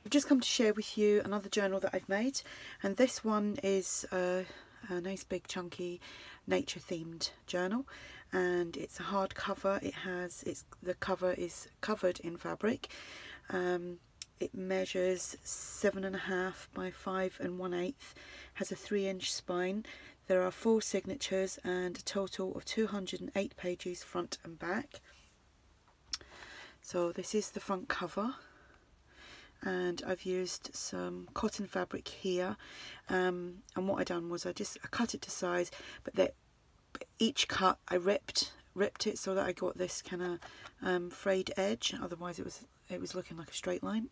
I've just come to share with you another journal that I've made, and this one is a nice big chunky nature themed journal, and it's a hardcover. The cover is covered in fabric. It measures 7.5 by 5 1/8, has a 3-inch spine. There are 4 signatures and a total of 208 pages front and back. So this is the front cover, and I've used some cotton fabric here, and what I done was I cut it to size, but each cut I ripped it so that I got this kind of frayed edge, otherwise it was looking like a straight line.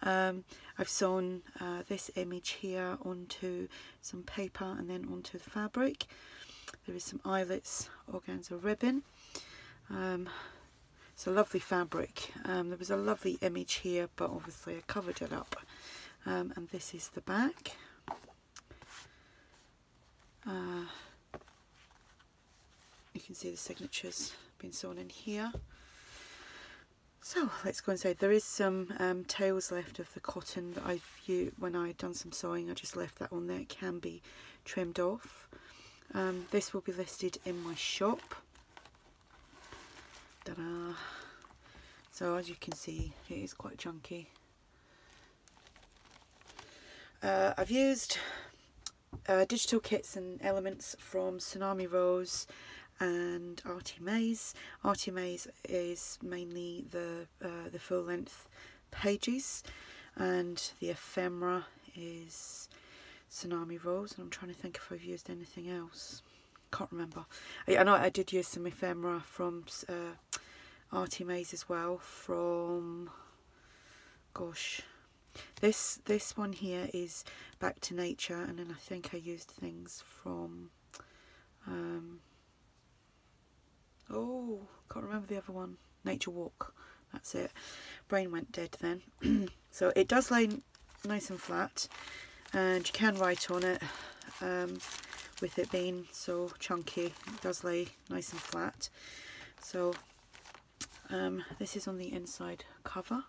I've sewn this image here onto some paper and then onto the fabric. There is some eyelets organza ribbon. It's a lovely fabric. There was a lovely image here, but obviously I covered it up. And this is the back. You can see the signatures being sewn in here. So let's go inside. There is some tails left of the cotton that I've used when I've done some sewing. I just left that on there. It can be trimmed off. This will be listed in my shop. Ta-da! So as you can see, it is quite chunky. I've used digital kits and elements from Tsunami Rose and Artie Mays. Artie Mays is mainly the full length pages, and the ephemera is Tsunami Rose, and I'm trying to think if I've used anything else. Can't remember. I know I did use some ephemera from Artie Mays as well, from, gosh, this one here is Back to Nature, and then I think I used things from oh, can't remember the other one. Nature Walk. That's it. Brain went dead then. So it does lay nice and flat, and you can write on it. With it being so chunky, it does lay nice and flat. So this is on the inside cover,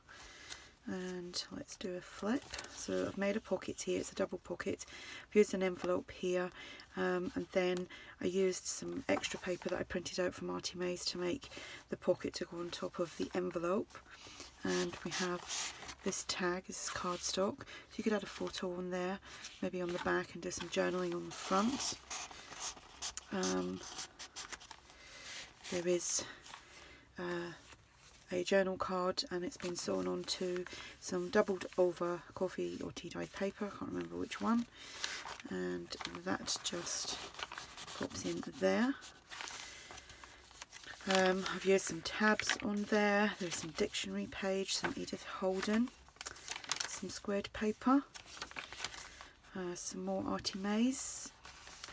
and let's do a flip. So I've made a pocket here. It's a double pocket. I've used an envelope here, and then I used some extra paper that I printed out from Artie Mays to make the pocket to go on top of the envelope. And we have this tag, this is cardstock, so you could add a photo on there, maybe on the back, and do some journaling on the front. There is a journal card, and it's been sewn onto some doubled over coffee or tea dyed paper, I can't remember which one, and that just pops in there. I've used some tabs on there. There's some dictionary page, some Edith Holden, some squared paper, some more Artie Mays.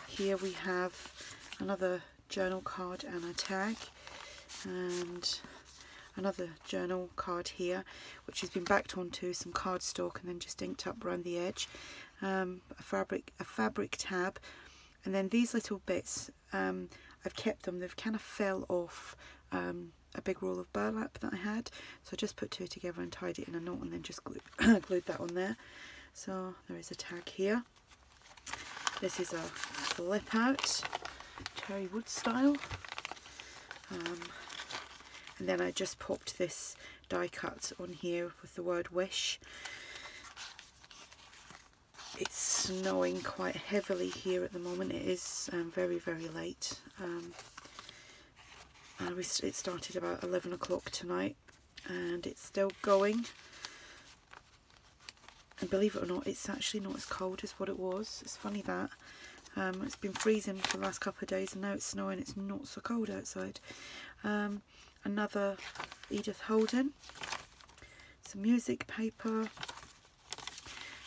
Here we have another journal card and a tag, and another journal card here, which has been backed onto some cardstock and then just inked up around the edge. A fabric tab, and then these little bits, I've kept them. They've kind of fell off a big roll of burlap that I had, so I just put two together and tied it in a knot, and then just glued that on there. So there is a tag here. This is a flip out, cherry wood style, and then I just popped this die cut on here with the word wish. It's snowing quite heavily here at the moment. It is very, very late. It started about 11 o'clock tonight, and it's still going. And believe it or not, it's actually not as cold as what it was. It's funny that. It's been freezing for the last couple of days, and now it's snowing. It's not so cold outside. Another Edith Holden. Some music paper.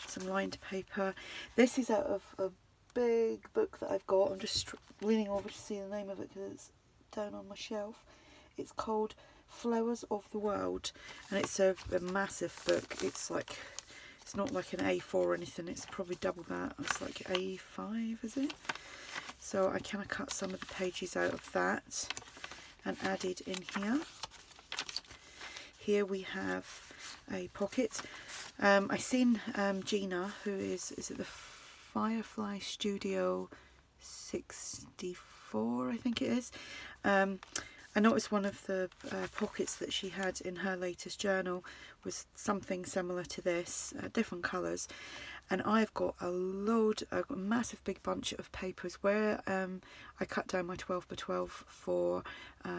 Some lined paper. This is out of a big book that I've got. I'm just leaning over to see the name of it because it's down on my shelf. It's called Flowers of the World, and it's a massive book. It's not like an A4 or anything. It's probably double that. It's like A5, is it? So I kind of cut some of the pages out of that and added in here. Here we have a pocket. I seen Gina, who is it the Firefly Studio 64, I think it is. I noticed one of the pockets that she had in her latest journal was something similar to this, different colours. And I've got a massive big bunch of papers where I cut down my 12 by 12 for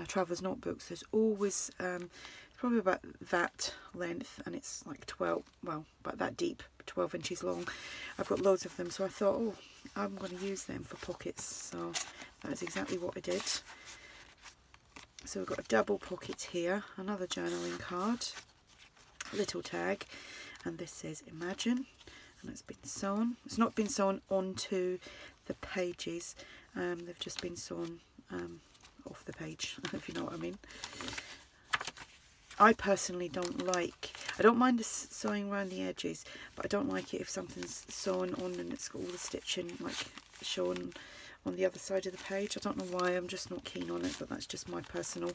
traveller's notebooks. There's always probably about that length, and it's like 12, well, about that deep, 12 inches long. I've got loads of them, so I thought, oh, I'm going to use them for pockets. So that's exactly what I did. So we've got a double pocket here, another journaling card, little tag, and this says Imagine, and it's been sewn. It's not been sewn onto the pages, they've just been sewn off the page, if you know what I mean. I personally I don't mind the sewing around the edges, but I don't like it if something's sewn on and it's got all the stitching like shown on the other side of the page. I don't know why, I'm just not keen on it, but that's just my personal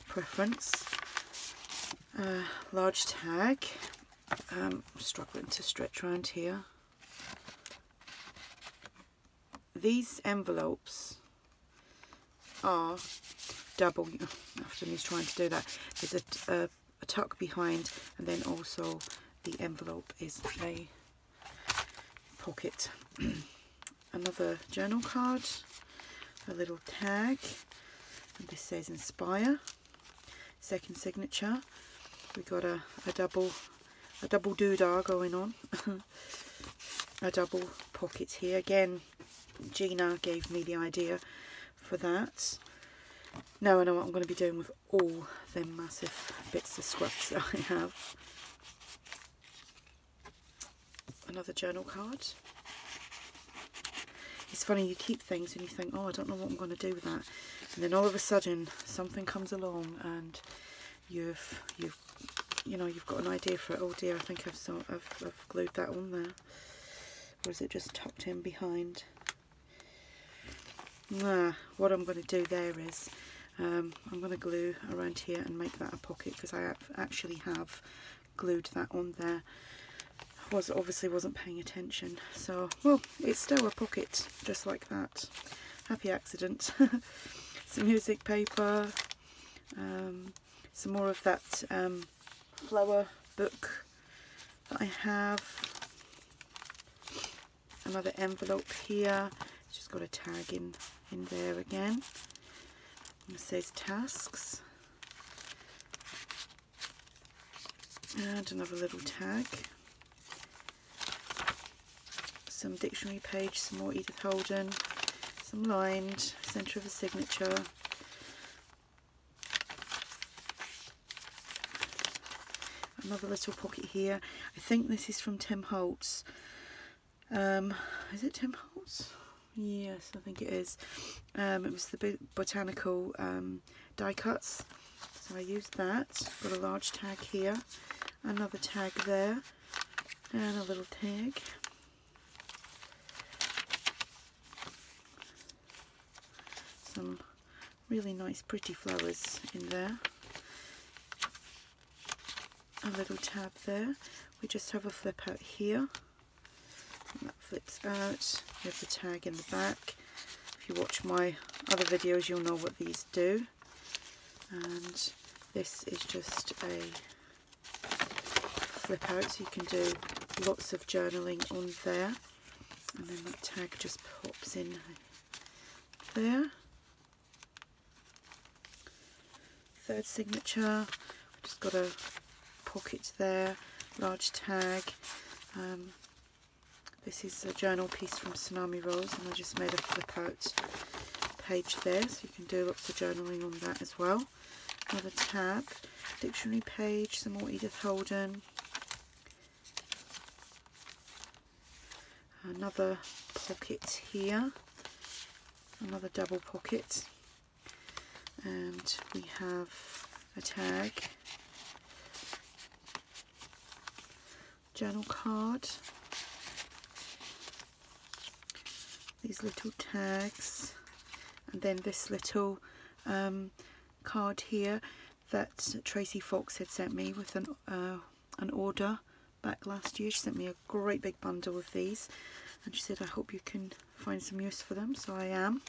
preference. Large tag. I'm struggling to stretch around here. These envelopes are double. After me trying to do that, there's a tuck behind, and then also the envelope is a pocket. Another journal card, a little tag, and this says Inspire. Second signature. We got a double doodah going on. A double pocket here. Again, Gina gave me the idea for that. Now I know what I'm going to be doing with all them massive bits of scraps that I have. Another journal card. It's funny, you keep things and you think, oh, I don't know what I'm going to do with that, and then all of a sudden something comes along and you've got an idea for it. Oh dear, I think I've glued that on there, or is it just tucked in behind? What I'm going to do there is I'm going to glue around here and make that a pocket, because I actually have glued that on there. Obviously wasn't paying attention, so, well, it's still a pocket just like that. Happy accident. Some music paper, some more of that flower book that I have, another envelope here. It's just got a tag in there again, and it says Tasks, and another little tag. Some dictionary page, some more Edith Holden, some lined, centre of a signature. Another little pocket here. I think this is from Tim Holtz. Is it Tim Holtz? Yes, I think it is. It was the botanical die cuts, so I used that. Got a large tag here, another tag there, and a little tag. Some really nice pretty flowers in there. A little tab there. We just have a flip out here, and that flips out. We have the tag in the back. If you watch my other videos, you'll know what these do. And this is just a flip out, so you can do lots of journaling on there. And then that tag just pops in there. Third signature, just got a pocket there, large tag. This is a journal piece from Tsunami Rose, and I just made a flip out page there, so you can do lots of journaling on that as well. Another tab, dictionary page, some more Edith Holden. Another pocket here, another double pocket. And we have a tag, journal card, these little tags, and then this little card here that Tracy Fox had sent me with a an order back last year. She sent me a great big bundle of these, and she said, I hope you can find some use for them, so I am.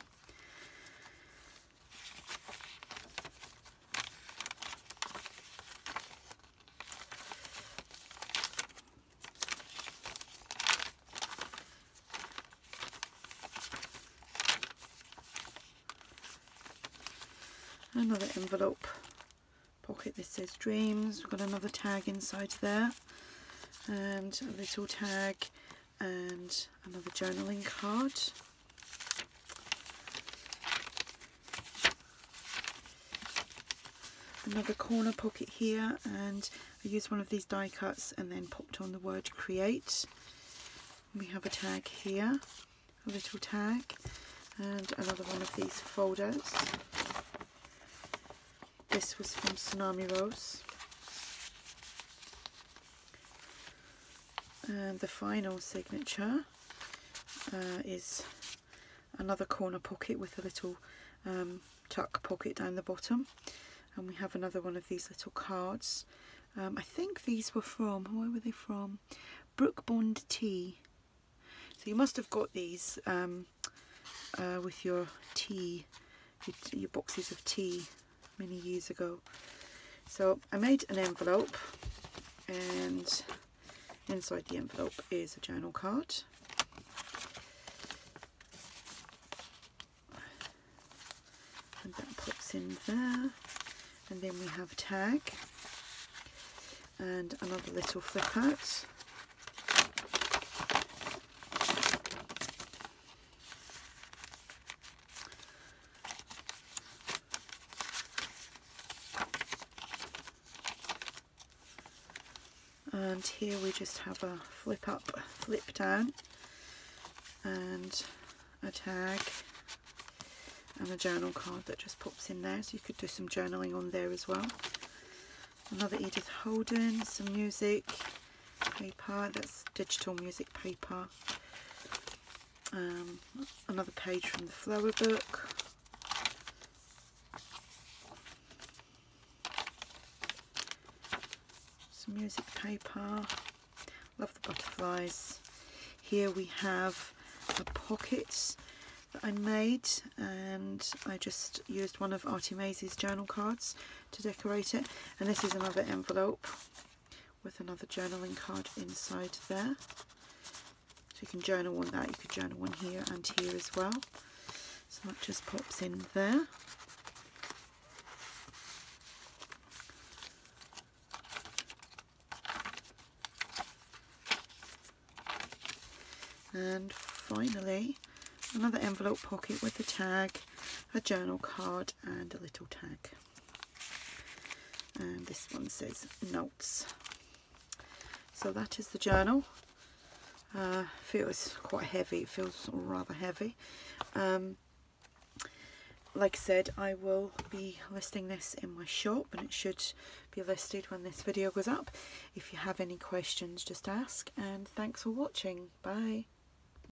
Another envelope pocket. This says dreams. We've got another tag inside there, and a little tag, and another journaling card. Another corner pocket here, and I used one of these die cuts and then popped on the word create. We have a tag here, a little tag, and another one of these folders. This was from Tsunami Rose. And the final signature is another corner pocket with a little tuck pocket down the bottom. And we have another one of these little cards. I think these were from, where were they from? Brook Bond Tea. So you must have got these with your tea, your boxes of tea many years ago. So I made an envelope, and inside the envelope is a journal card. And that pops in there. And then we have a tag and another little flip out. And here we just have a flip up, flip down, and a tag and a journal card that just pops in there, so you could do some journaling on there as well. Another Edith Holden, some music paper, that's digital music paper. Another page from the Flower book. Some music paper. Love the butterflies. Here we have a pocket that I made, and I just used one of Artie Maze's journal cards to decorate it. And this is another envelope with another journaling card inside there. So you can journal on that, you could journal one here and here as well. So that just pops in there. And finally, another envelope pocket with a tag, a journal card and a little tag. And this one says notes. So that is the journal. Feels quite heavy, it feels rather heavy. Like I said, I will be listing this in my shop, and it should be listed when this video goes up. If you have any questions, just ask, and thanks for watching. Bye.